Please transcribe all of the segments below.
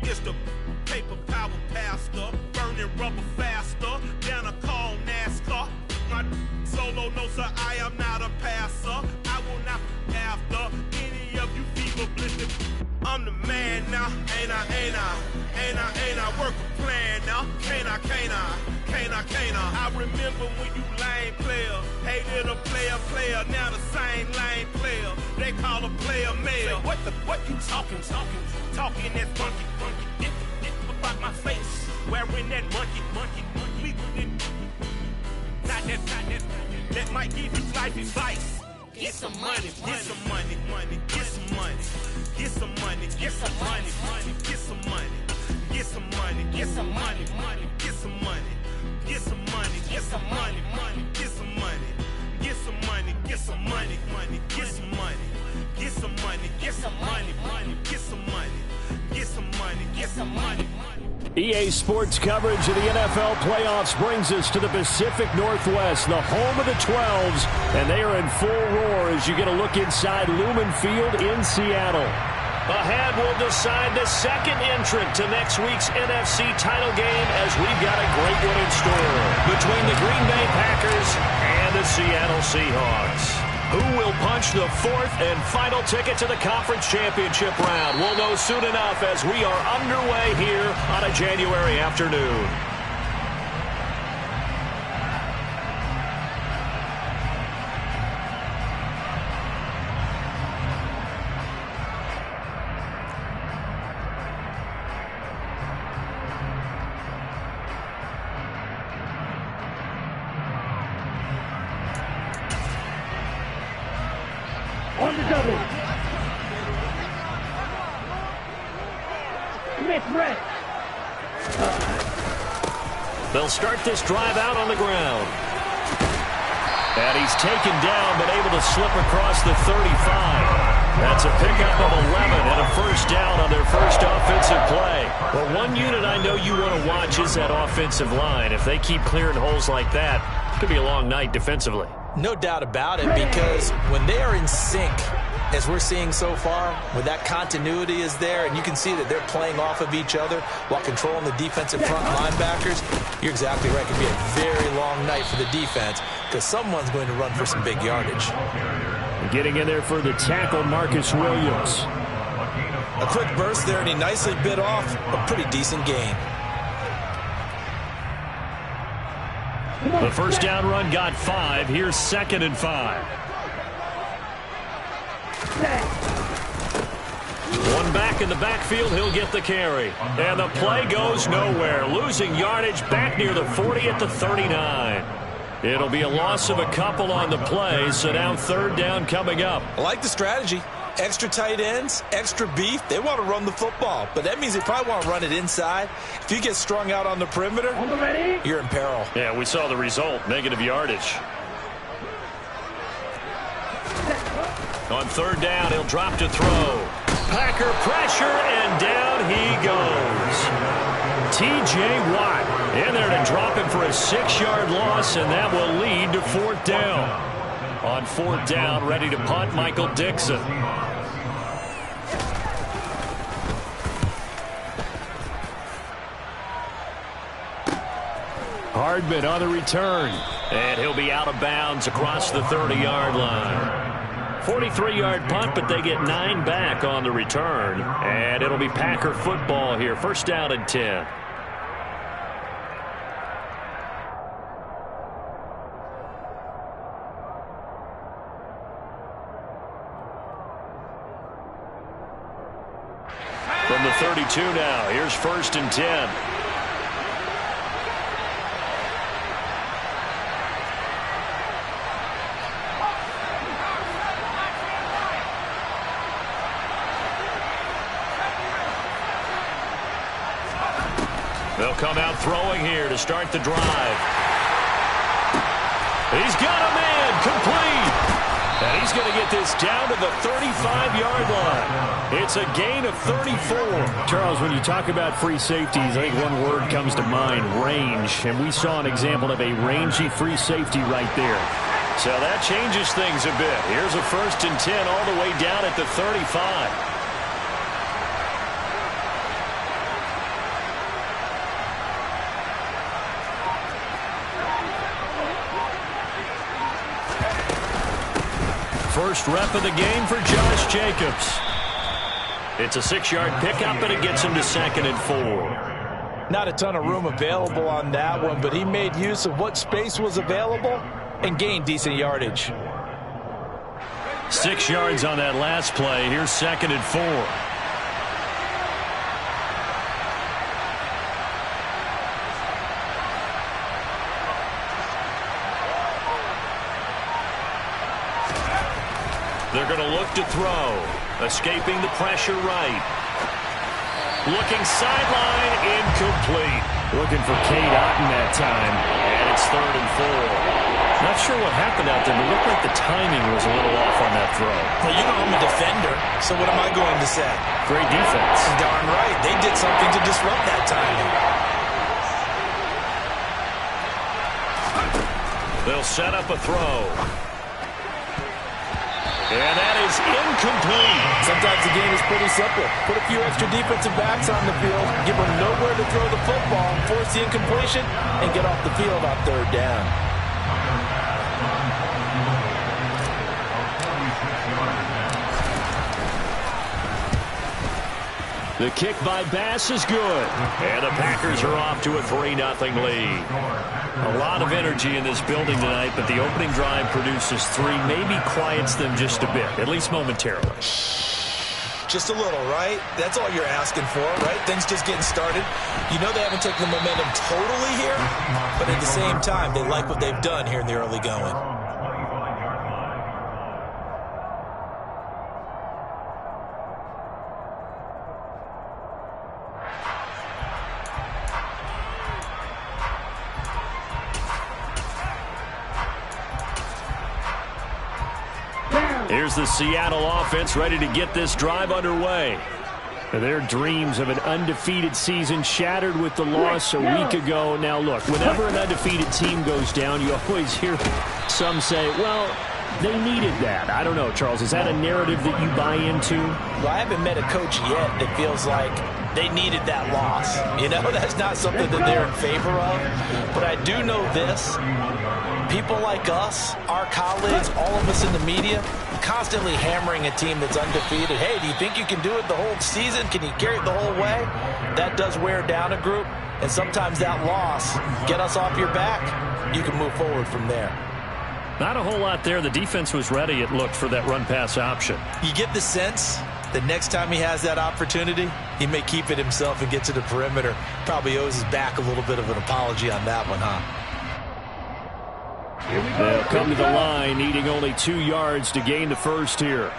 It's the paper power pastor, burning rubber faster than a call NASCAR. My solo, no sir, I am not a passer. I will not after any of you fever blistered. I'm the man now, ain't I? Work a plan now, can't I? I remember when you lame player, hated a player, now the same lame player. They call a player mayor. What you talking that funky, get about my face, wearing that monkey, not that, that might give you life advice. Get some money, get some money, get some money, get some money, get some money, get some money, get some money, get some money, get some money, get some money, get some money, get some money, get some money, get some money, get some money, get some money, get some money, get some money, get some money, get some money. EA Sports coverage of the NFL playoffs brings us to the Pacific Northwest, the home of the 12s, and they are in full roar as you get a look inside Lumen Field in Seattle. Ahead will decide the second entrant to next week's NFC title game as we've got a great one in store between the Green Bay Packers and the Seattle Seahawks. Who will punch the fourth and final ticket to the conference championship round? We'll know soon enough as we are underway here on a January afternoon. On the double. Smith red. They'll start this drive out on the ground. And he's taken down, but able to slip across the 35. That's a pickup of 11 and a first down on their first offensive play. Well, one unit I know you want to watch is that offensive line. If they keep clearing holes like that, it could be a long night defensively. No doubt about it, because when they are in sync, as we're seeing so far, when that continuity is there and you can see that they're playing off of each other while controlling the defensive front linebackers, you're exactly right. It could be a very long night for the defense because someone's going to run for some big yardage. Getting in there for the tackle, Marcus Williams. A quick burst there, and he nicely bit off a pretty decent gain. The first down run got 5. Here's 2nd and 5. One back in the backfield. He'll get the carry. And the play goes nowhere. Losing yardage back near the 40 at the 39. It'll be a loss of a couple on the play, so now 3rd down coming up. I like the strategy. Extra tight ends, extra beef. They want to run the football, but that means they probably want to run it inside. If you get strung out on the perimeter, you're in peril. Yeah, we saw the result, negative yardage. On 3rd down, he'll drop to throw. Packer pressure, and down he goes. T.J. Watt in there to drop him for a 6-yard loss, and that will lead to 4th down. On 4th down, ready to punt, Michael Dixon. Hardman on the return. And he'll be out of bounds across the 30-yard line. 43-yard punt, but they get 9 back on the return. And it'll be Packer football here. 1st down and 10. From the 32 now, here's 1st and 10. They'll come out throwing here to start the drive. He's got a man, complete. And he's going to get this down to the 35-yard line. It's a gain of 34. Charles, when you talk about free safeties, I think one word comes to mind, range. And we saw an example of a rangy free safety right there. So that changes things a bit. Here's a 1st and 10 all the way down at the 35. First rep of the game for Josh Jacobs. It's a 6-yard pickup, and it gets him to 2nd and 4. Not a ton of room available on that one, but he made use of what space was available and gained decent yardage. 6 yards on that last play. Here's 2nd and 4. They're going to look to throw. Escaping the pressure right. Looking sideline, incomplete. Looking for Cade Otton that time. And it's 3rd and 4. Not sure what happened out there, but it looked like the timing was a little off on that throw. Well, you know I'm a defender, so what am I going to say? Great defense. Darn right. They did something to disrupt that timing. They'll set up a throw. And that is incomplete. Sometimes the game is pretty simple. Put a few extra defensive backs on the field, give them nowhere to throw the football, force the incompletion, and get off the field on 3rd down. The kick by Bass is good. And the Packers are off to a 3-0 lead. A lot of energy in this building tonight, but the opening drive produces 3, maybe quiets them just a bit, at least momentarily. Just a little, right? That's all you're asking for, right? Things just getting started. You know they haven't taken the momentum totally here, but at the same time, they like what they've done here in the early going. Here's the Seattle offense ready to get this drive underway. Their dreams of an undefeated season shattered with the loss a week ago. Now, look, whenever an undefeated team goes down, you always hear some say, well, they needed that. I don't know, Charles. Is that a narrative that you buy into? Well, I haven't met a coach yet that feels like they needed that loss. You know, that's not something that they're in favor of. But I do know this. People like us, our colleagues, all of us in the media, constantly hammering a team that's undefeated. Hey, do you think you can do it the whole season? Can you carry it the whole way? That does wear down a group. And sometimes that loss, get us off your back, you can move forward from there. Not a whole lot there. The defense was ready, it looked, for that run-pass option. You get the sense that next time he has that opportunity, he may keep it himself and get to the perimeter. Probably owes his back a little bit of an apology on that one, huh? They'll come to the line, needing only 2 yards to gain the first here.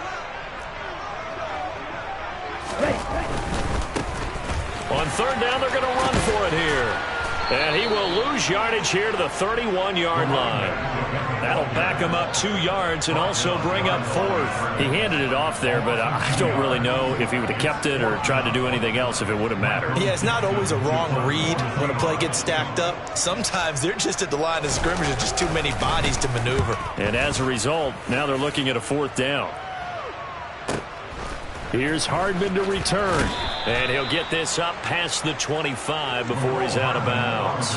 On 3rd down, they're going to run for it here. And he will lose yardage here to the 31-yard line. That'll back him up 2 yards and also bring up 4th. He handed it off there, but I don't really know if he would have kept it or tried to do anything else if it would have mattered. Yeah, it's not always a wrong read when a play gets stacked up. Sometimes they're just at the line of scrimmage. There's just too many bodies to maneuver. And as a result, now they're looking at a 4th down. Here's Hardman to return. And he'll get this up past the 25 before he's out of bounds.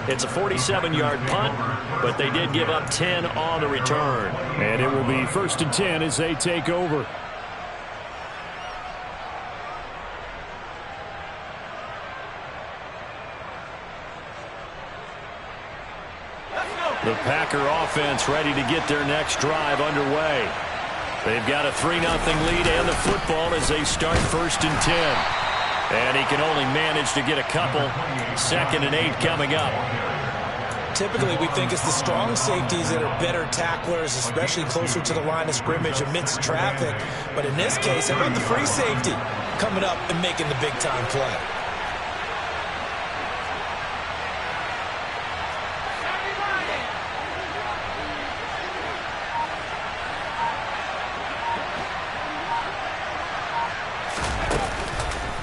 It's a 47-yard punt, but they did give up 10 on the return. And it will be 1st and 10 as they take over. The Packer offense ready to get their next drive underway. They've got a 3-0 lead and the football as they start 1st and 10. And he can only manage to get a couple. 2nd and 8 coming up. Typically, we think it's the strong safeties that are better tacklers, especially closer to the line of scrimmage amidst traffic. But in this case, how about the free safety coming up and making the big-time play?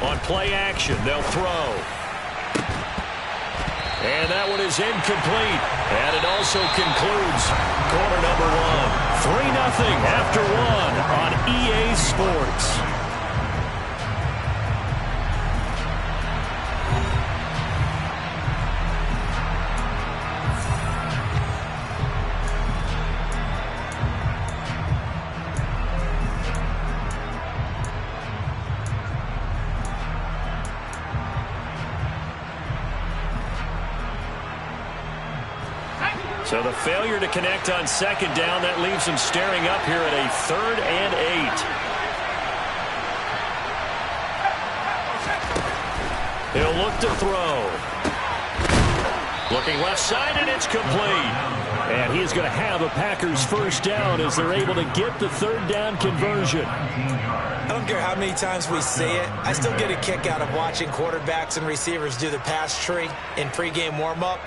On play action, they'll throw. And that one is incomplete. And it also concludes quarter number 1. 3-0 after 1 on EA Sports. So the failure to connect on second down, that leaves them staring up here at a 3rd and 8. He'll look to throw. Looking left side, and it's complete. And he's going to have a Packers first down as they're able to get the 3rd down conversion. I don't care how many times we see it. I still get a kick out of watching quarterbacks and receivers do the pass tree in pregame warm-up.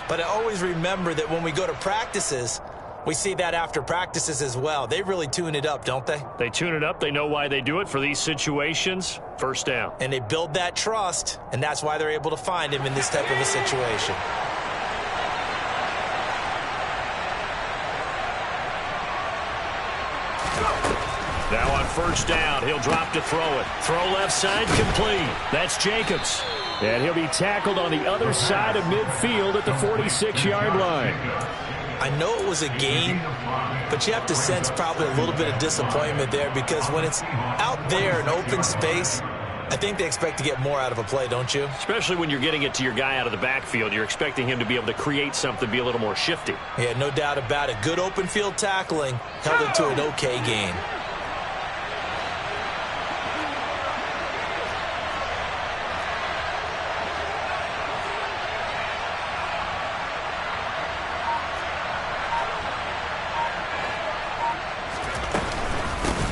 But I always remember that when we go to practices, we see that after practices as well. They really tune it up, don't they? They tune it up. They know why they do it for these situations. First down. And they build that trust, and that's why they're able to find him in this type of a situation. Now on first down, he'll drop to throw it. Throw left side, complete. That's Jacobs. And he'll be tackled on the other side of midfield at the 46-yard line. I know it was a gain, but you have to sense probably a little bit of disappointment there because when it's out there in open space, I think they expect to get more out of a play, don't you? Especially when you're getting it to your guy out of the backfield. You're expecting him to be able to create something, be a little more shifty. Yeah, no doubt about it. Good open field tackling held it to an okay gain.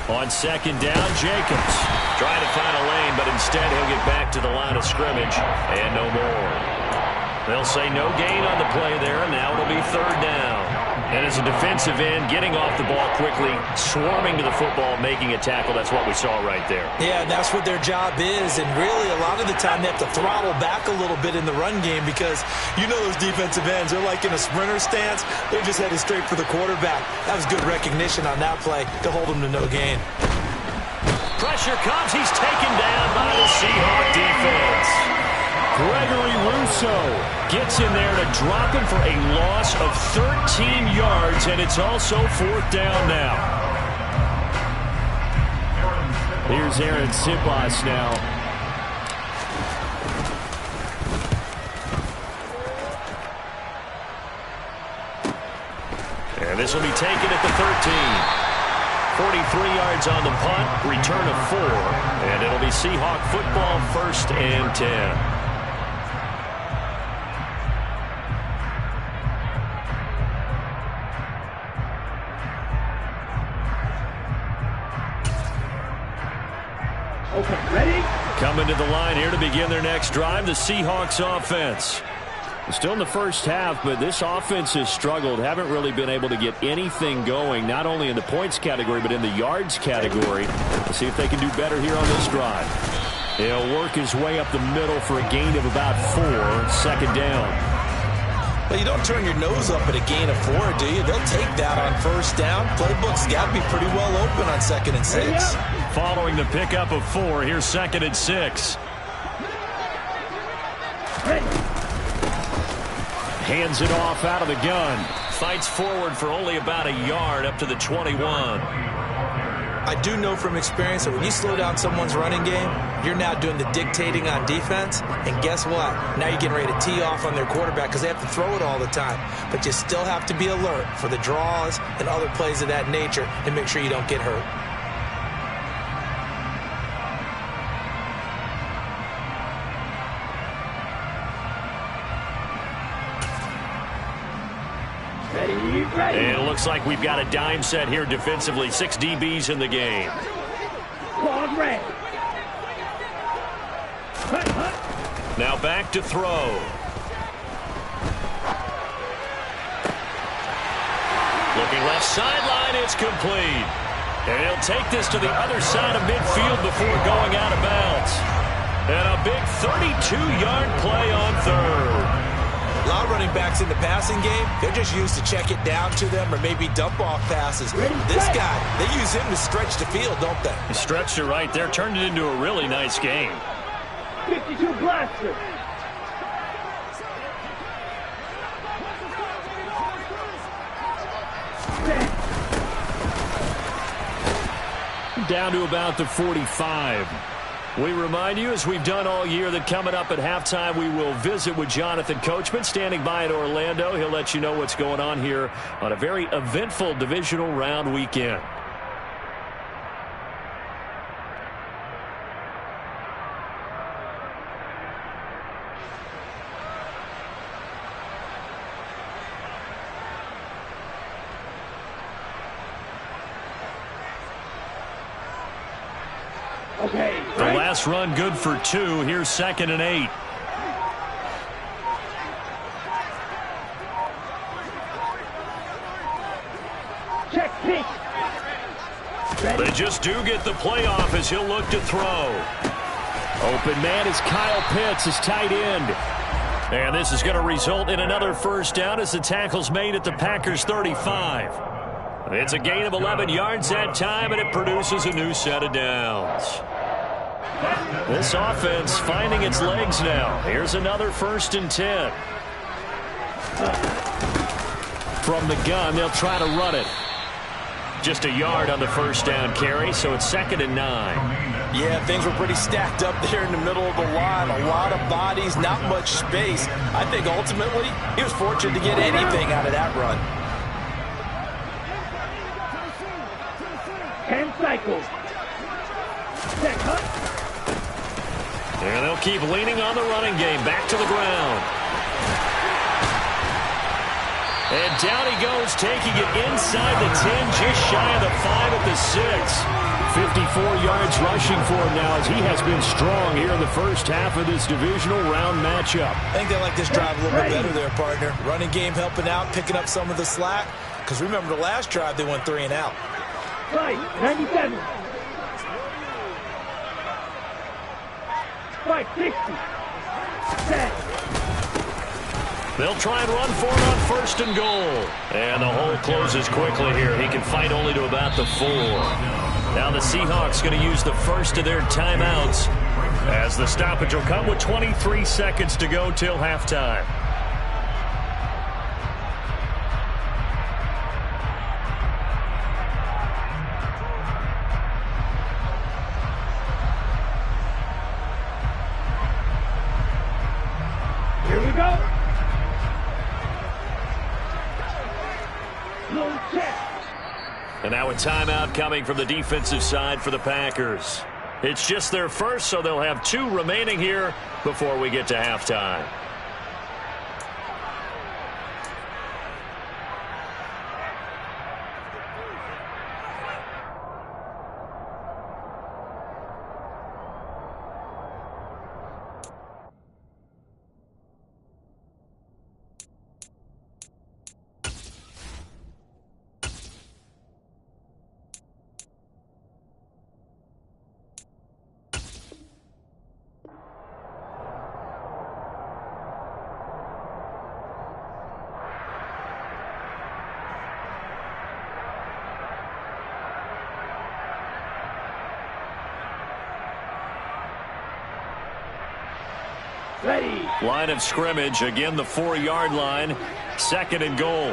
On second down, Jacobs trying to find a lane, but instead he'll get back to the line of scrimmage and no more. They'll say no gain on the play there, and now it'll be 3rd down. And as a defensive end, getting off the ball quickly, swarming to the football, making a tackle, that's what we saw right there. Yeah, that's what their job is, and really a lot of the time they have to throttle back a little bit in the run game because you know those defensive ends, they're like in a sprinter stance. They're just headed straight for the quarterback. That was good recognition on that play to hold them to no gain. Pressure comes. He's taken down by the Seahawks defense. Gregory Rousseau gets in there to drop him for a loss of 13 yards, and it's also 4th down now. Here's Aaron Siposs now. And this will be taken at the 13. 43 yards on the punt, return of 4, and it'll be Seahawk football 1st and 10. Okay, ready? Coming to the line here to begin their next drive, the Seahawks offense. Still in the first half, but this offense has struggled. Haven't really been able to get anything going, not only in the points category, but in the yards category. Let's see if they can do better here on this drive. He'll work his way up the middle for a gain of about 4, 2nd down. Well, you don't turn your nose up at a gain of 4, do you? They'll take that on first down. Playbook's got to be pretty well open on 2nd and 6. Following the pickup of 4, here's 2nd and 6. Hands it off out of the gun. Fights forward for only about a yard up to the 21. I do know from experience that when you slow down someone's running game, you're now doing the dictating on defense. And guess what? Now you're getting ready to tee off on their quarterback because they have to throw it all the time. But you still have to be alert for the draws and other plays of that nature and make sure you don't get hurt. And it looks like we've got a dime set here defensively. 6 DBs in the game. Now back to throw. Looking left sideline, it's complete. And he'll take this to the other side of midfield before going out of bounds. And a big 32-yard play on 3rd. A lot of running backs in the passing game, they're just used to check it down to them or maybe dump off passes. This guy, they use him to stretch the field, don't they? He stretched it right there, turned it into a really nice game. 52 blaster. Down to about the 45. We remind you, as we've done all year, that coming up at halftime, we will visit with Jonathan Coachman, standing by in Orlando. He'll let you know what's going on here on a very eventful divisional round weekend. Okay. The last run good for 2. Here's 2nd and 8. Check pitch. They just do get the playoff as he'll look to throw. Open man is Kyle Pitts, his tight end. And this is going to result in another first down as the tackle's made at the Packers' 35. It's a gain of 11 yards that time, and it produces a new set of downs. This offense finding its legs now. Here's another 1st and 10. From the gun, they'll try to run it. Just a yard on the first down carry, so it's 2nd and 9. Yeah, things were pretty stacked up there in the middle of the line. A lot of bodies, not much space. I think ultimately he was fortunate to get anything out of that run. 10 cycles. Check up. And they'll keep leaning on the running game. Back to the ground. And down he goes, taking it inside the 10, just shy of the 5 at the 6. 54 yards rushing for him now as he has been strong here in the first half of this divisional round matchup. I think they like this drive a little bit better there, partner. Running game helping out, picking up some of the slack. Because remember the last drive, they went 3 and out. Right, 97. 560. 10. They'll try and run for it on 1st and goal. And the hole closes quickly here. He can fight only to about the 4. Now the Seahawks going to use the first of their timeouts as the stoppage will come with 23 seconds to go till halftime. Here we go. Low check. And now a timeout coming from the defensive side for the Packers. It's just their first, so they'll have 2 remaining here before we get to halftime. Ready. Line of scrimmage, again the 4-yard line. 2nd and goal.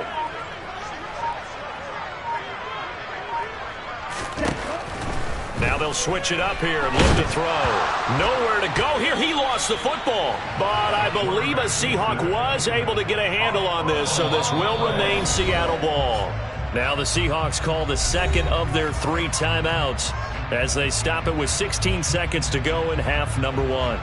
Now they'll switch it up here and look to throw. Nowhere to go here. He lost the football. But I believe a Seahawk was able to get a handle on this, so this will remain Seattle ball. Now the Seahawks call the 2nd of their 3 timeouts as they stop it with 16 seconds to go in half number 1.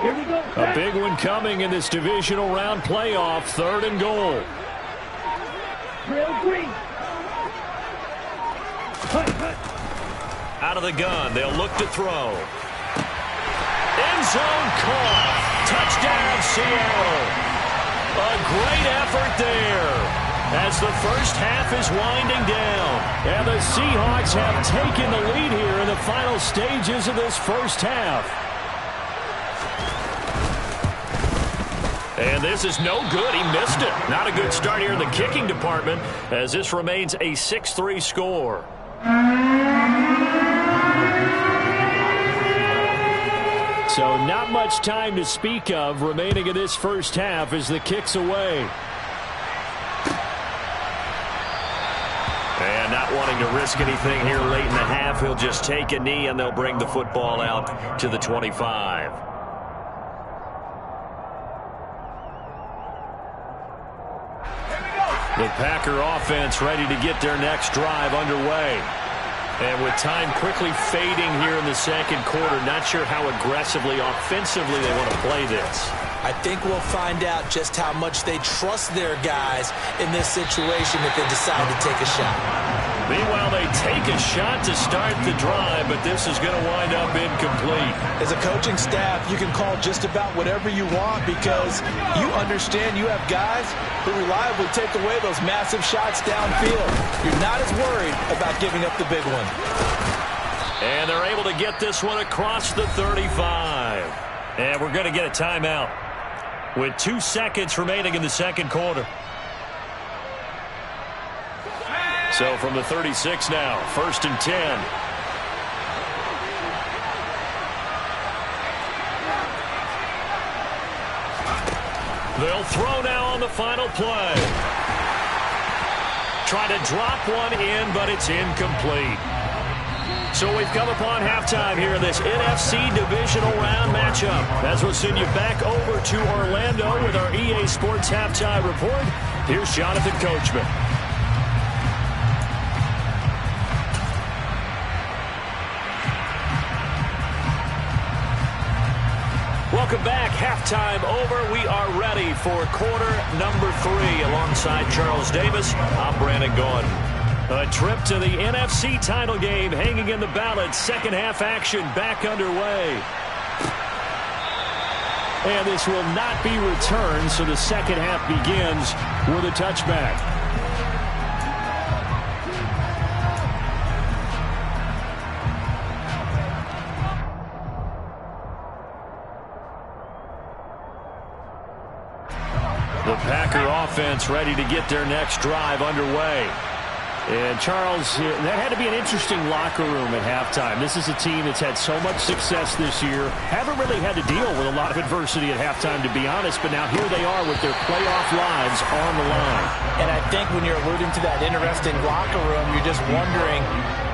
Here we go. A big one coming in this divisional round playoff. 3rd and goal. Drill green. Hut, hut. Out of the gun, they'll look to throw. End zone caught. Touchdown, Seattle. A great effort there. as the first half is winding down. And the Seahawks have taken the lead here in the final stages of this first half. And this is no good. He missed it. Not a good start here in the kicking department as this remains a 6-3 score. So not much time to speak of remaining in this first half as the kick's away. And not wanting to risk anything here late in the half, he'll just take a knee and they'll bring the football out to the 25. The Packer offense ready to get their next drive underway. And with time quickly fading here in the second quarter, not sure how aggressively, offensively they want to play this. I think we'll find out just how much they trust their guys in this situation if they decide to take a shot. Meanwhile, they take a shot to start the drive, but this is going to wind up incomplete. As a coaching staff, you can call just about whatever you want because you understand you have guys who reliably take away those massive shots downfield. You're not as worried about giving up the big one. And they're able to get this one across the 35. And we're going to get a timeout with 2 seconds remaining in the second quarter. So from the 36 now, 1st and 10. They'll throw now on the final play. Try to drop one in, but it's incomplete. So we've come upon halftime here in this NFC Divisional Round matchup. As we'll send you back over to Orlando with our EA Sports Halftime Report. Here's Jonathan Coachman. Welcome back. Halftime over. We are ready for quarter number 3. Alongside Charles Davis, I'm Brandon Gaudin. A trip to the NFC title game hanging in the balance. Second half action back underway. And this will not be returned, so the second half begins with a touchback. The Packer offense ready to get their next drive underway. And, Charles, that had to be an interesting locker room at halftime. This is a team that's had so much success this year. Haven't really had to deal with a lot of adversity at halftime, to be honest. But now here they are with their playoff lives on the line. And I think when you're alluding to that interesting locker room, you're just wondering,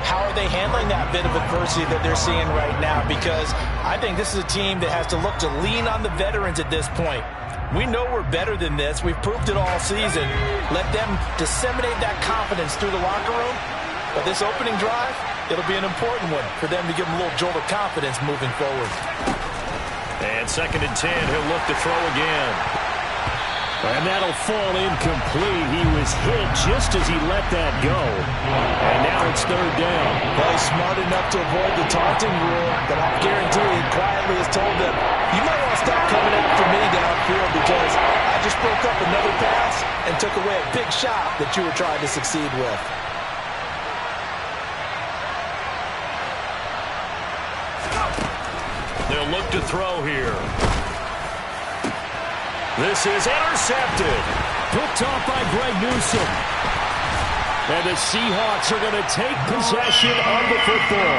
how are they handling that bit of adversity that they're seeing right now? Because I think this is a team that has to look to lean on the veterans at this point. We know we're better than this. We've proved it all season. Let them disseminate that confidence through the locker room. But this opening drive, it'll be an important one for them to give them a little jolt of confidence moving forward. And 2nd and 10, he'll look to throw again. And that'll fall incomplete. He was hit just as he let that go. And now it's 3rd down. Well, he's smart enough to avoid the taunting rule, but I guarantee he quietly has told them, you might want to stop coming after me downfield because I just broke up another pass and took away a big shot that you were trying to succeed with. They'll look to throw here. This is intercepted. Picked off by Greg Newsome. And the Seahawks are going to take possession of the football.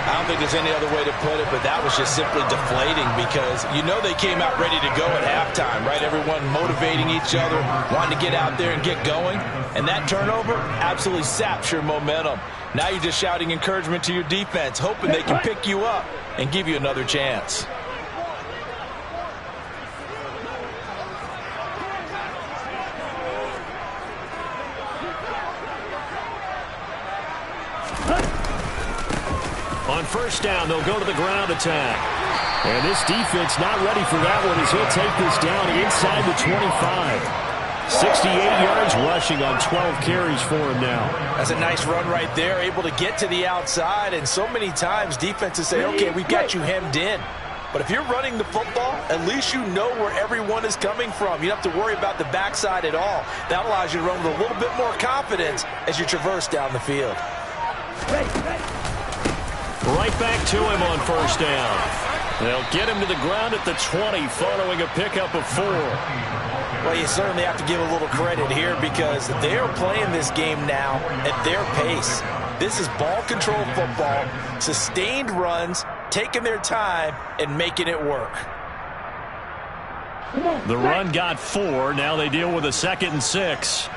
I don't think there's any other way to put it, but that was just simply deflating because you know they came out ready to go at halftime, right? Everyone motivating each other, wanting to get out there and get going. And that turnover absolutely saps your momentum. Now you're just shouting encouragement to your defense, hoping they can pick you up and give you another chance. On 1st down, they'll go to the ground attack. And this defense not ready for that one as he'll take this down inside the 25. 68 yards rushing on 12 carries for him now. That's a nice run right there, able to get to the outside. And so many times defenses say, okay, we've got you hemmed in. But if you're running the football, at least you know where everyone is coming from. You don't have to worry about the backside at all. That allows you to run with a little bit more confidence as you traverse down the field. Right back to him on first down. They'll get him to the ground at the 20 following a pickup of 4. Well, you certainly have to give a little credit here because they are playing this game now at their pace. This is ball control football, sustained runs, taking their time, and making it work. The run got 4. Now they deal with a 2nd and 6.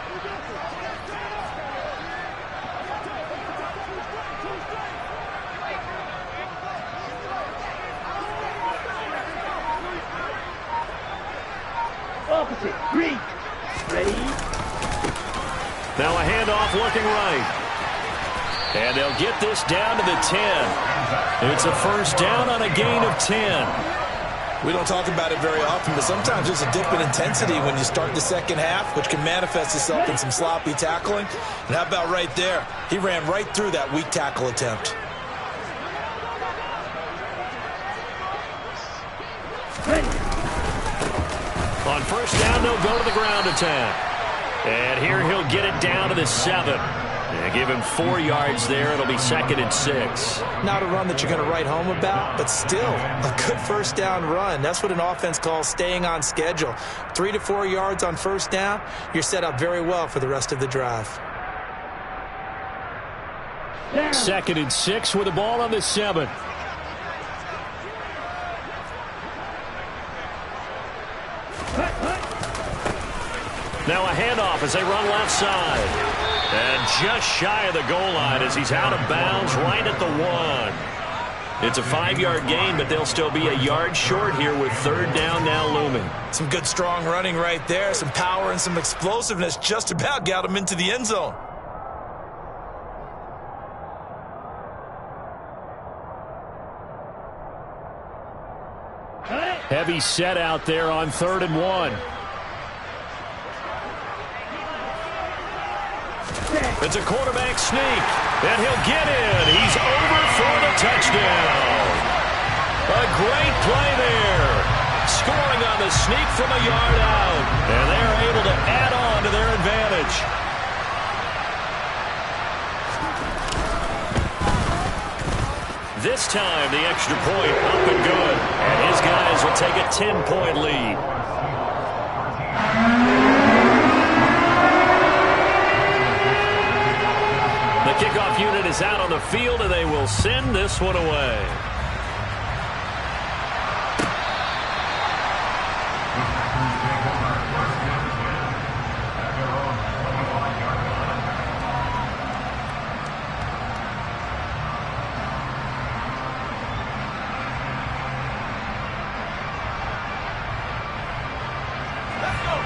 Opposite. Green. Ready. Now a handoff looking right. And they'll get this down to the 10. It's a first down on a gain of 10. We don't talk about it very often, but sometimes there's a dip in intensity when you start the second half, which can manifest itself in some sloppy tackling. And how about right there? He ran right through that weak tackle attempt. On first down, they'll go to the ground attack. And here he'll get it down to the 7. They give him 4 yards there. It'll be 2nd and 6. Not a run that you're going to write home about, but still a good first down run. That's what an offense calls staying on schedule. 3 to 4 yards on first down, you're set up very well for the rest of the drive. 2nd and 6 with the ball on the 7. Now a handoff as they run left side. And just shy of the goal line as he's out of bounds right at the 1. It's a 5-yard gain, but they'll still be a yard short here with 3rd down now looming. Some good strong running right there. Some power and some explosiveness just about got him into the end zone. Heavy set out there on 3rd and 1. It's a quarterback sneak, and he'll get in. He's over for the touchdown. A great play there. Scoring on the sneak from a yard out, and they're able to add on to their advantage. This time, the extra point up and good, and his guys will take a 10-point lead. The kickoff unit is out on the field, and they will send this one away.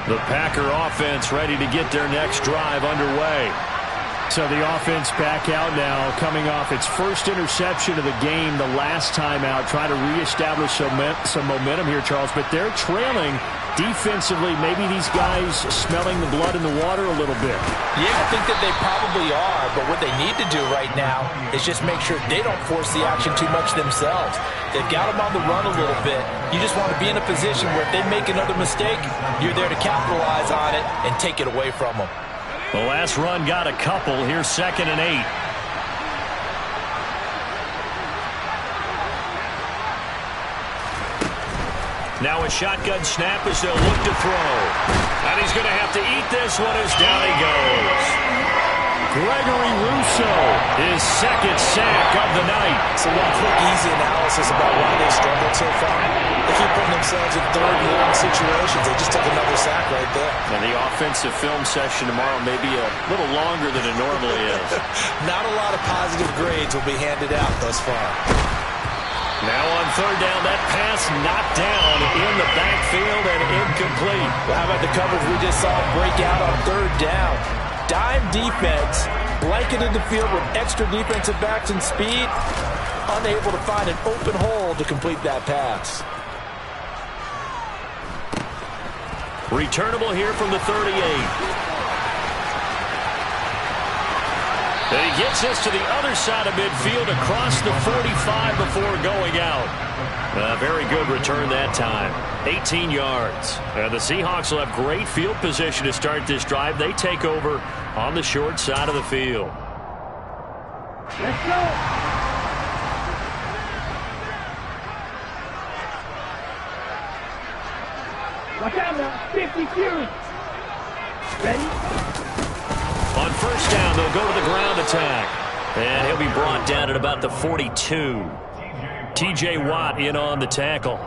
The Packer offense ready to get their next drive underway. So the offense back out now, coming off its first interception of the game the last time out, trying to reestablish some momentum here, Charles. But they're trailing defensively. Maybe these guys smelling the blood in the water a little bit. Yeah, I think that they probably are. But what they need to do right now is just make sure they don't force the action too much themselves. They've got them on the run a little bit. You just want to be in a position where if they make another mistake, you're there to capitalize on it and take it away from them. The last run got a couple. Here's 2nd and 8. Now a shotgun snap as they'll look to throw. And he's going to have to eat this one as down he goes. Gregory Rousseau, his 2nd sack of the night. So one quick, easy analysis about why they've struggled so far. They keep putting themselves in 3rd and long situations. They just took another sack right there. And the offensive film session tomorrow may be a little longer than it normally is. Not a lot of positive grades will be handed out thus far. Now on 3rd down, that pass knocked down in the backfield and incomplete. Well, how about the coverage we just saw break out on 3rd down? Dime defense, blanketed the field with extra defensive backs and speed, unable to find an open hole to complete that pass. Returnable here from the 38. And he gets this to the other side of midfield across the 45 before going out. A very good return that time. 18 yards. And the Seahawks will have great field position to start this drive. They take over on the short side of the field. Let's go. Watch out now. 50 Fury. Ready? On first down, they'll go to the ground attack. And he'll be brought down at about the 42. T.J. Watt in on the tackle.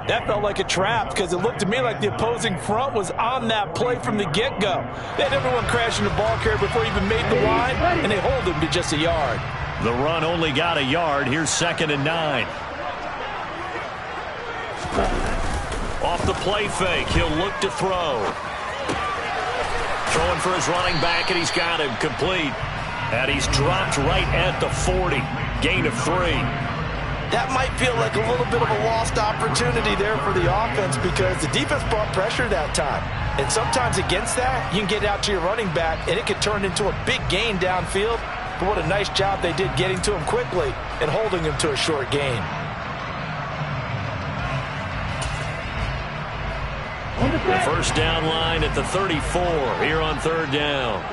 That felt like a trap because it looked to me like the opposing front was on that play from the get-go. They had everyone crashing the ball carrier before he even made the line, and they hold him to just a yard. The run only got a yard. Here's 2nd and 9. Off the play fake, he'll look to throw. Throwing for his running back, and he's got him complete. And he's dropped right at the 40. Gain of 3. That might feel like a little bit of a lost opportunity there for the offense because the defense brought pressure that time. And sometimes against that, you can get out to your running back, and it could turn into a big gain downfield. But what a nice job they did getting to him quickly and holding him to a short gain. The first down line at the 34 here on 3rd down.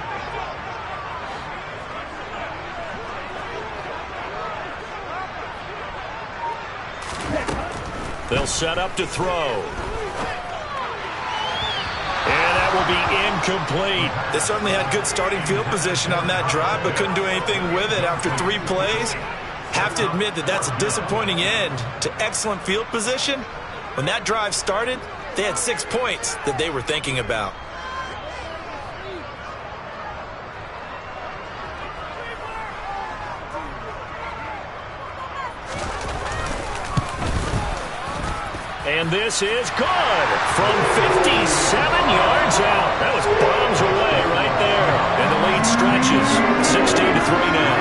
They'll set up to throw. And that will be incomplete. They certainly had good starting field position on that drive, but couldn't do anything with it after 3 plays. Have to admit that that's a disappointing end to excellent field position. When that drive started, they had 6 points that they were thinking about. And this is good from 57 yards out. That was bombs away right there. And the lead stretches 16-3 now.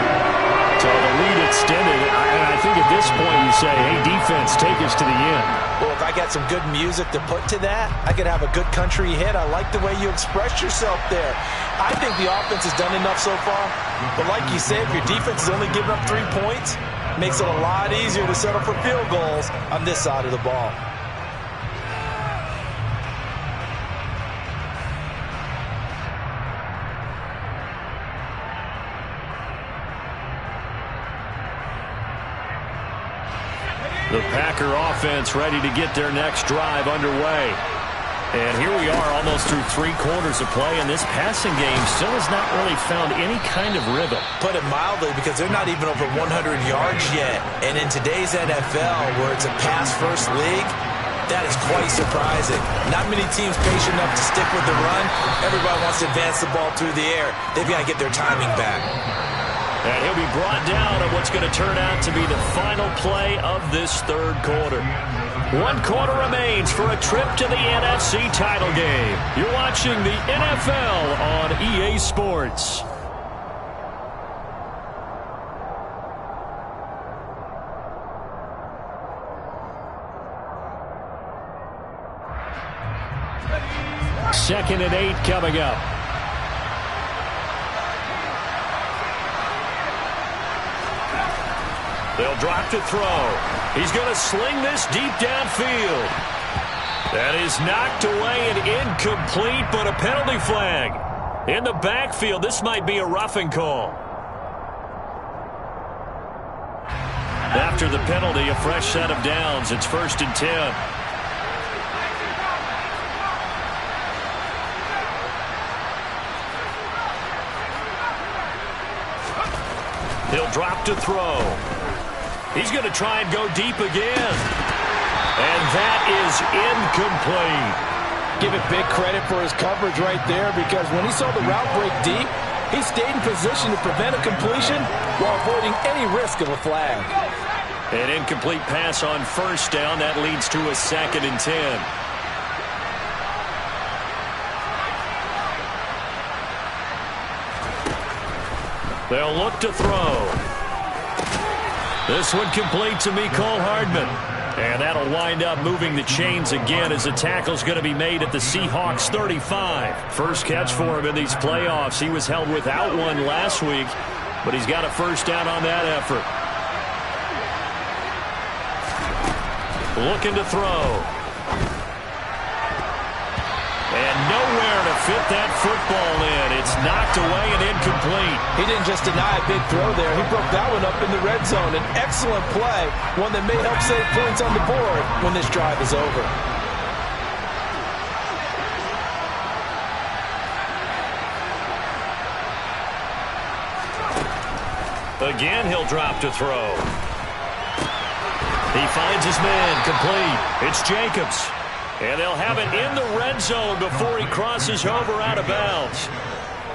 So the lead extended. And I think at this point you say, hey, defense, take us to the end. Well, if I got some good music to put to that, I could have a good country hit. I like the way you express yourself there. I think the offense has done enough so far. But like you said, if your defense is only giving up 3 points, it makes it a lot easier to settle for field goals on this side of the ball. The Packer offense ready to get their next drive underway. And here we are almost through 3 quarters of play, and this passing game still has not really found any kind of rhythm. Put it mildly, because they're not even over 100 yards yet. And in today's NFL, where it's a pass-first league, that is quite surprising. Not many teams patient enough to stick with the run. Everybody wants to advance the ball through the air. They've got to get their timing back. And he'll be brought down on what's going to turn out to be the final play of this 3rd quarter. 1 quarter remains for a trip to the NFC title game. You're watching the NFL on EA Sports. Second and 8 coming up. They'll drop to throw. He's going to sling this deep downfield. That is knocked away and incomplete, but a penalty flag. In the backfield, this might be a roughing call. After the penalty, a fresh set of downs. It's 1st and 10. He'll drop to throw. He's going to try and go deep again. And that is incomplete. Give it big credit for his coverage right there, because when he saw the route break deep, he stayed in position to prevent a completion while avoiding any risk of a flag. An incomplete pass on first down. That leads to a 2nd and 10. They'll look to throw. This one complete to Mecole Hardman. And that'll wind up moving the chains again as the tackle's going to be made at the Seahawks 35. First catch for him in these playoffs. He was held without one last week, but he's got a first down on that effort. Looking to throw. And nowhere to fit that football in. It's knocked away and incomplete. He didn't just deny a big throw there. He broke that one up in the red zone. An excellent play, one that may help save points on the board when this drive is over. Again, he'll drop to throw. He finds his man, complete. It's Jacobs. And they'll have it in the red zone before he crosses over out of bounds.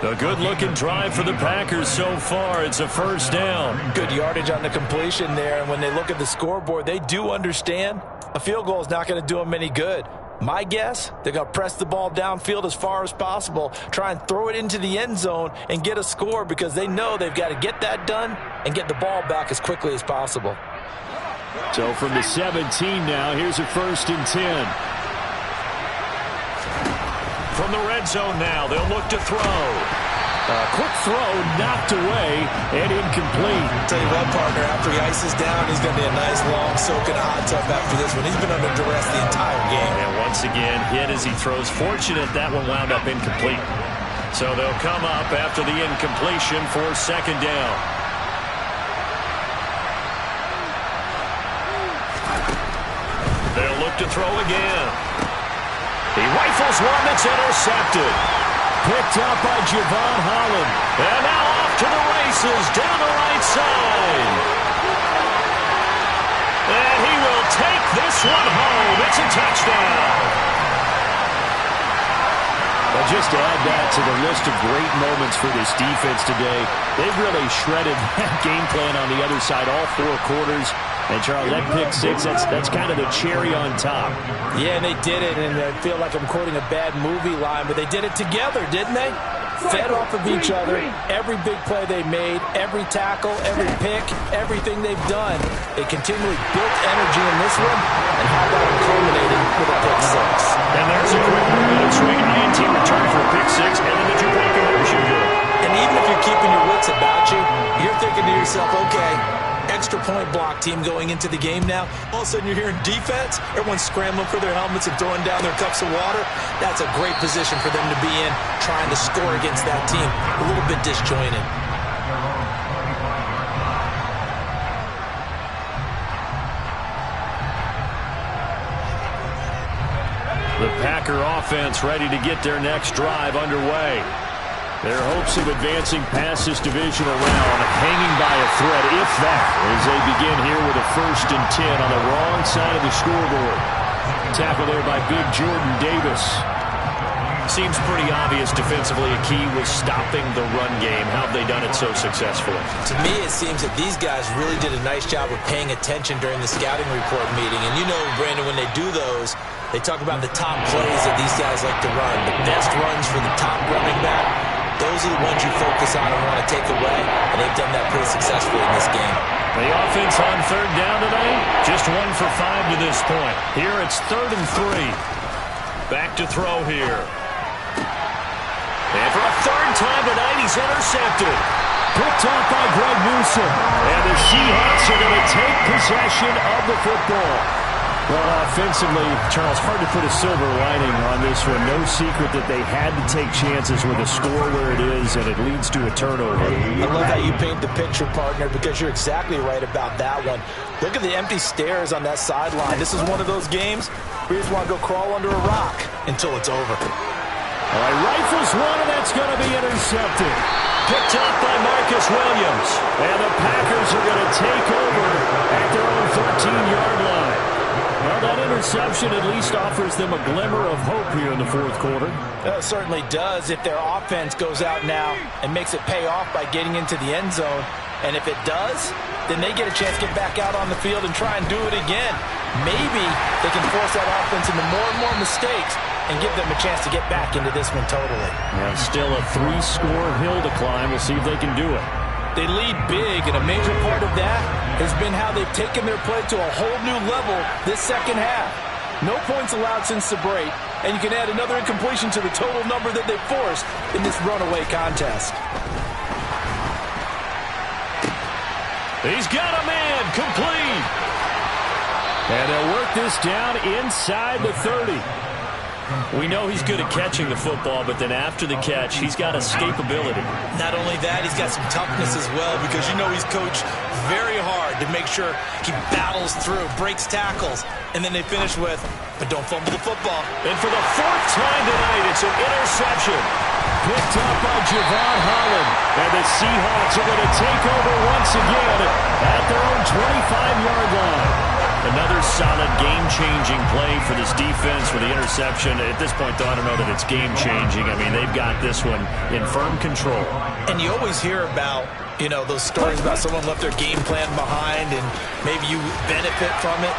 A good-looking drive for the Packers so far. It's a first down. Good yardage on the completion there. And when they look at the scoreboard, they do understand a field goal is not going to do them any good. My guess, they're going to press the ball downfield as far as possible, try and throw it into the end zone and get a score because they know they've got to get that done and get the ball back as quickly as possible. So from the 17 now, here's a 1st and 10. From the red zone now, they'll look to throw. A quick throw knocked away and incomplete. I'll tell you what, partner, after he ices down, he's going to be a nice long soak in a hot tub after this one. He's been under duress the entire game. And once again, hit as he throws. Fortunate that one wound up incomplete. So they'll come up after the incompletion for 2nd down. They'll look to throw again. He rifles one that's intercepted. Picked up by Javon Holland. And now off to the races down the right side. And he will take this one home. It's a touchdown. But just to add that to the list of great moments for this defense today, they've really shredded that game plan on the other side all 4 quarters. And, Charles, that pick six, that's kind of the cherry on top. Yeah, and they did it, and I feel like I'm quoting a bad movie line, but they did it together, didn't they? Fed off of each other, every big play they made, every tackle, every pick, everything they've done. They continually built energy in this one, and how about it culminated with a pick six. And there's a quick momentum swing. INT return for a pick six, and then the two-point conversion good. And even if you're keeping your wits about you, you're thinking to yourself, okay, extra point block team going into the game now. All of a sudden you're hearing defense. Everyone's scrambling for their helmets and throwing down their cups of water. That's a great position for them to be in, trying to score against that team. A little bit disjointed. The Packer offense ready to get their next drive underway. Their hopes of advancing past this divisional round hanging by a thread, if that, as they begin here with a 1st and 10 on the wrong side of the scoreboard. Tackle there by big Jordan Davis. Seems pretty obvious defensively a key was stopping the run game. How have they done it so successfully? To me, it seems that these guys really did a nice job of paying attention during the scouting report meeting. And you know, Brandon, when they do those, they talk about the top plays that these guys like to run, the best runs for the top running back. Those are the ones you focus on and want to take away, and they've done that pretty successfully in this game. The offense on 3rd down today, just 1 for 5 to this point. Here it's 3rd and 3. Back to throw here. And for a 3rd time tonight, he's intercepted. Picked up by Greg Newsome. And the Seahawks are going to take possession of the football. Well, offensively, Charles, hard to put a silver lining on this one. No secret that they had to take chances with a score where it is, and it leads to a turnover. I love how you paint the picture, partner, because you're exactly right about that one. Look at the empty stairs on that sideline. This is one of those games where you just want to go crawl under a rock until it's over. All right, rifles one, and that's going to be intercepted. Picked up by Marcus Williams. And the Packers are going to take over at their own 13-yard line. Well, that interception at least offers them a glimmer of hope here in the 4th quarter. It certainly does if their offense goes out now and makes it pay off by getting into the end zone. And if it does, then they get a chance to get back out on the field and try and do it again. Maybe they can force that offense into more and more mistakes and give them a chance to get back into this one totally. Yeah, still a 3-score hill to climb. We'll see if they can do it. They lead big, and a major part of that has been how they've taken their play to a whole new level this second half. No points allowed since the break, and you can add another incompletion to the total number that they forced in this runaway contest. He's got a man complete. And they'll work this down inside the 30. We know he's good at catching the football, but then after the catch, he's got escapability. Not only that, he's got some toughness as well, because you know he's coached very hard to make sure he battles through, breaks tackles, and then they finish with, but don't fumble the football. And for the fourth time tonight, it's an interception. Picked up by Javon Holland. And the Seahawks are going to take over once again at their own 25-yard line. Another solid game-changing play for this defense with the interception. At this point, though, I don't know that it's game-changing. I mean, they've got this one in firm control. And you always hear about, you know, those stories about someone left their game plan behind and maybe you benefit from it.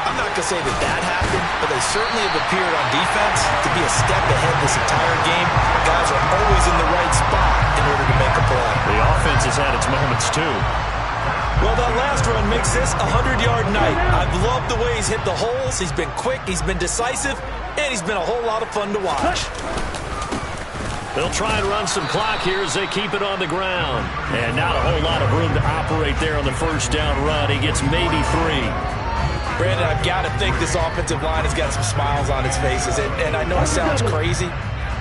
I'm not going to say that that happened, but they certainly have appeared on defense to be a step ahead this entire game. Guys are always in the right spot in order to make a play. The offense has had its moments, too. Well, that last run makes this a 100-yard night. I've loved the way he's hit the holes. He's been quick, he's been decisive, and he's been a whole lot of fun to watch. They'll try and run some clock here as they keep it on the ground. And not a whole lot of room to operate there on the first down run. He gets maybe 3. Brandon, I've got to think this offensive line has got some smiles on its faces. And I know it sounds crazy,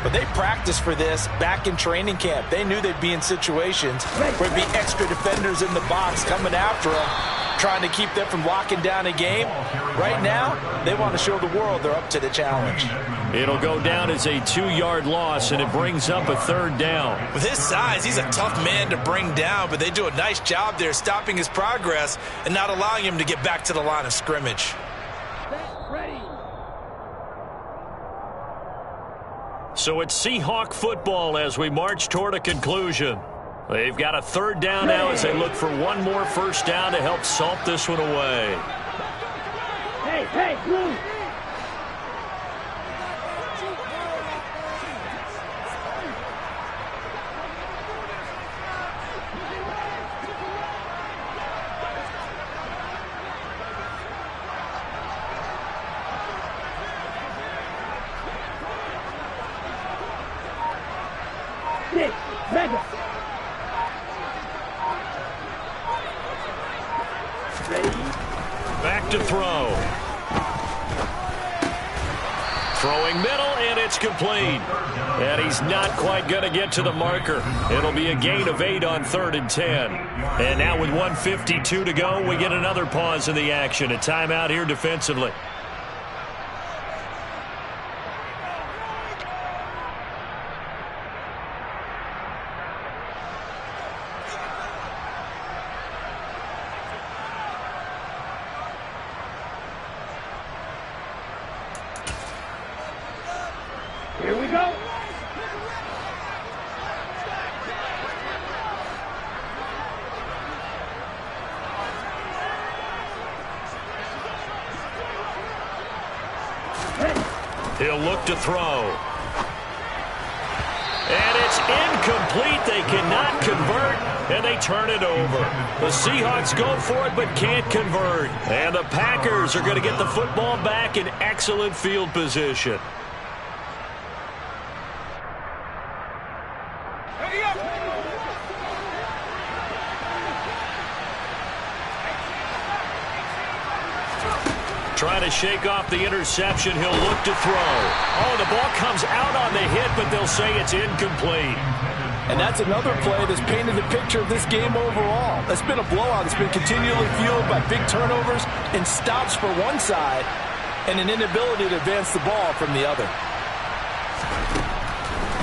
but they practiced for this back in training camp. They knew they'd be in situations where there'd be extra defenders in the box coming after them, trying to keep them from locking down a game. Right now, they want to show the world they're up to the challenge. It'll go down as a 2-yard loss, and it brings up a 3rd down. With his size, he's a tough man to bring down, but they do a nice job there stopping his progress and not allowing him to get back to the line of scrimmage. Ready. So it's Seahawk football as we march toward a conclusion. They've got a 3rd down now as they look for one more first down to help salt this one away. Hey, move. Mega. Ready. Back to throw. Throwing middle, and it's complete. And he's not quite going to get to the marker. It'll be a gain of 8 on 3rd and 10. And now with 1:52 to go, we get another pause in the action. A timeout here defensively. Here we go. He'll look to throw. And it's incomplete. They cannot convert, and they turn it over. The Seahawks go for it but can't convert. And the Packers are going to get the football back in excellent field position. Trying to shake off the interception. He'll look to throw. Oh, the ball comes out on the hit, but they'll say it's incomplete. And that's another play that's painted the picture of this game overall. It's been a blowout. It's been continually fueled by big turnovers and stops for one side and an inability to advance the ball from the other.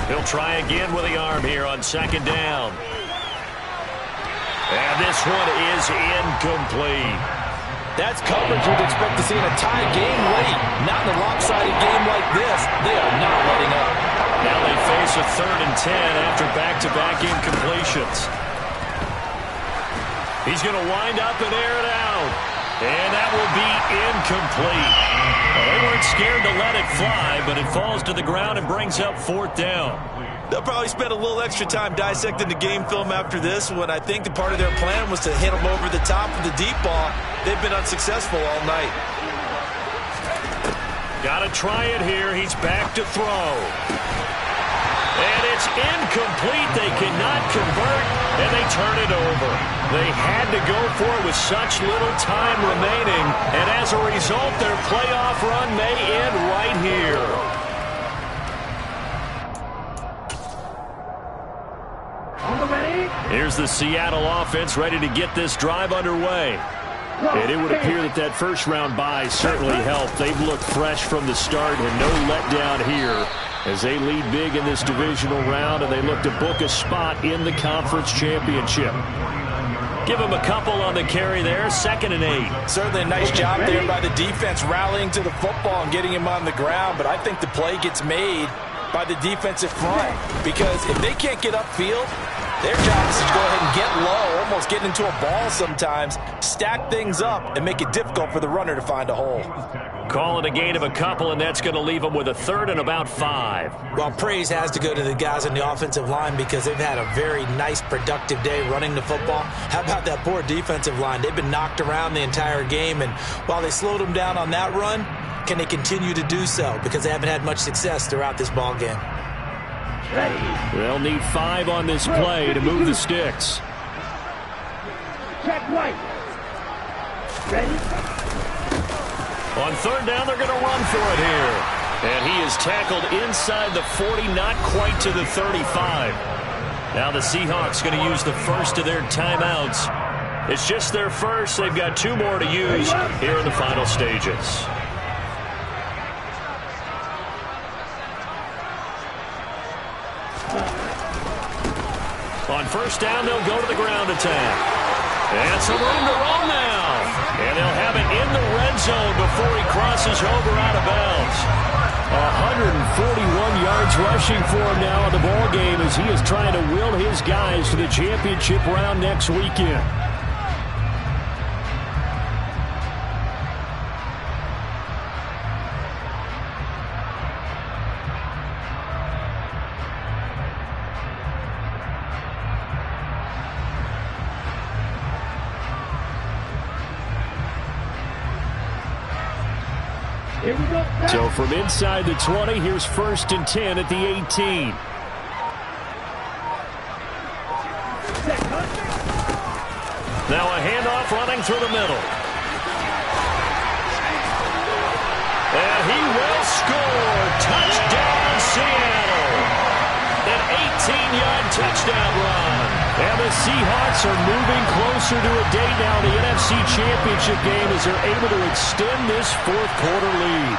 He'll try again with the arm here on 2nd down. And this one is incomplete. That's coverage you'd expect to see in a tie game late. Not in a lopsided game like this. They are not letting up. Now they face a 3rd and 10 after back-to-back incompletions. He's going to wind up and air it out. And that will be incomplete. Well, they weren't scared to let it fly, but it falls to the ground and brings up 4th down. They'll probably spend a little extra time dissecting the game film after this when I think the part of their plan was to hit them over the top with the deep ball. They've been unsuccessful all night. Got to try it here. He's back to throw. And it's incomplete. They cannot convert, and they turn it over. They had to go for it with such little time remaining, and as a result, their playoff run may end right here. Here's the Seattle offense ready to get this drive underway. And it would appear that that first-round bye certainly helped. They've looked fresh from the start and no letdown here as they lead big in this divisional round, and they look to book a spot in the conference championship. Give them a couple on the carry there, 2nd and 8. Certainly a nice job there by the defense rallying to the football and getting him on the ground, but I think the play gets made by the defensive front because if they can't get upfield, their job is to go ahead and get low, almost get into a ball sometimes, stack things up, and make it difficult for the runner to find a hole. Call it a gain of a couple, and that's going to leave them with a 3rd and about 5. Well, praise has to go to the guys on the offensive line because they've had a very nice, productive day running the football. How about that poor defensive line? They've been knocked around the entire game, and while they slowed them down on that run, can they continue to do so? Because they haven't had much success throughout this ball game. They'll need 5 on this play to move the sticks. Check right. Ready? On 3rd down, they're going to run for it here. And he is tackled inside the 40, not quite to the 35. Now the Seahawks going to use the first of their timeouts. It's just their first. They've got 2 more to use here in the final stages. On 1st down, they'll go to the ground attack. And some room to roll now. And they'll have it in the red zone before he crosses over out of bounds. 141 yards rushing for him now in the ball game as he is trying to will his guys to the championship round next weekend. Here we go. So from inside the 20, here's 1st and 10 at the 18. Now a handoff running through the middle. And he will score. Touchdown, Seattle. An 18-yard touchdown run. And the Seahawks are moving closer to a day now in the NFC Championship game as they're able to extend this 4th quarter lead.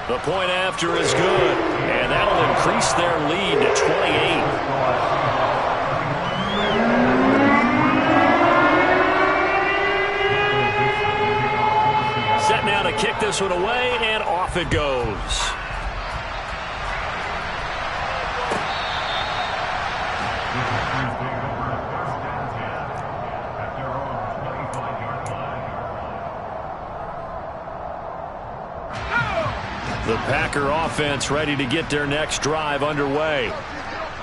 The point after is good, and that'll increase their lead to 28. Set now to kick this one away, and off it goes. The Packer offense ready to get their next drive underway.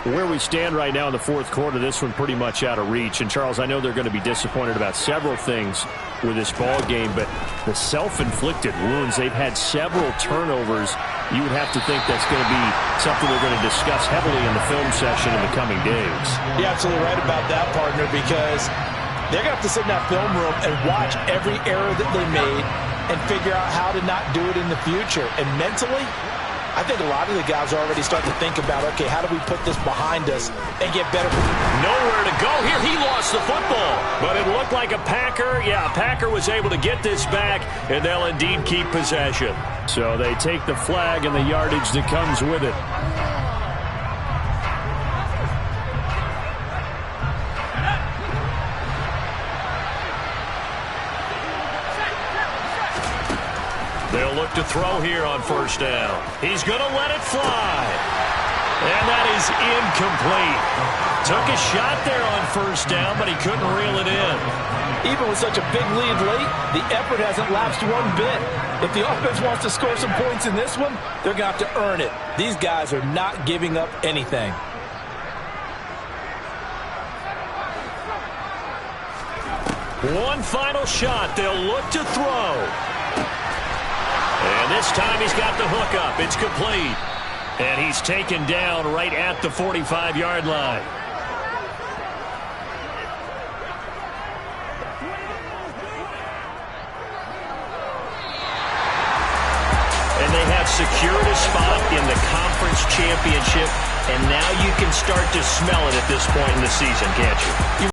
Where we stand right now in the 4th quarter, this one pretty much out of reach. And, Charles, I know they're going to be disappointed about several things with this ball game, but the self-inflicted wounds, they've had several turnovers. You would have to think that's going to be something they're going to discuss heavily in the film session in the coming days. You're absolutely right about that, partner, because they're going to have to sit in that film room and watch every error that they made and figure out how to not do it in the future. And mentally, I think a lot of the guys are already starting to think about, okay, how do we put this behind us and get better? Nowhere to go here. He lost the football, but it looked like a Packer. Yeah, a Packer was able to get this back, and they'll indeed keep possession. So they take the flag and the yardage that comes with it. They'll look to throw here on 1st down. He's going to let it fly. And that is incomplete. Took a shot there on first down, but he couldn't reel it in. Even with such a big lead late, the effort hasn't lapsed one bit. If the offense wants to score some points in this one, they're going to have to earn it. These guys are not giving up anything. One final shot. They'll look to throw. And this time he's got the hook up. It's complete. And he's taken down right at the 45-yard line. And they have secured a spot in the conference championship. And now you can start to smell it at this point in the season, can't you?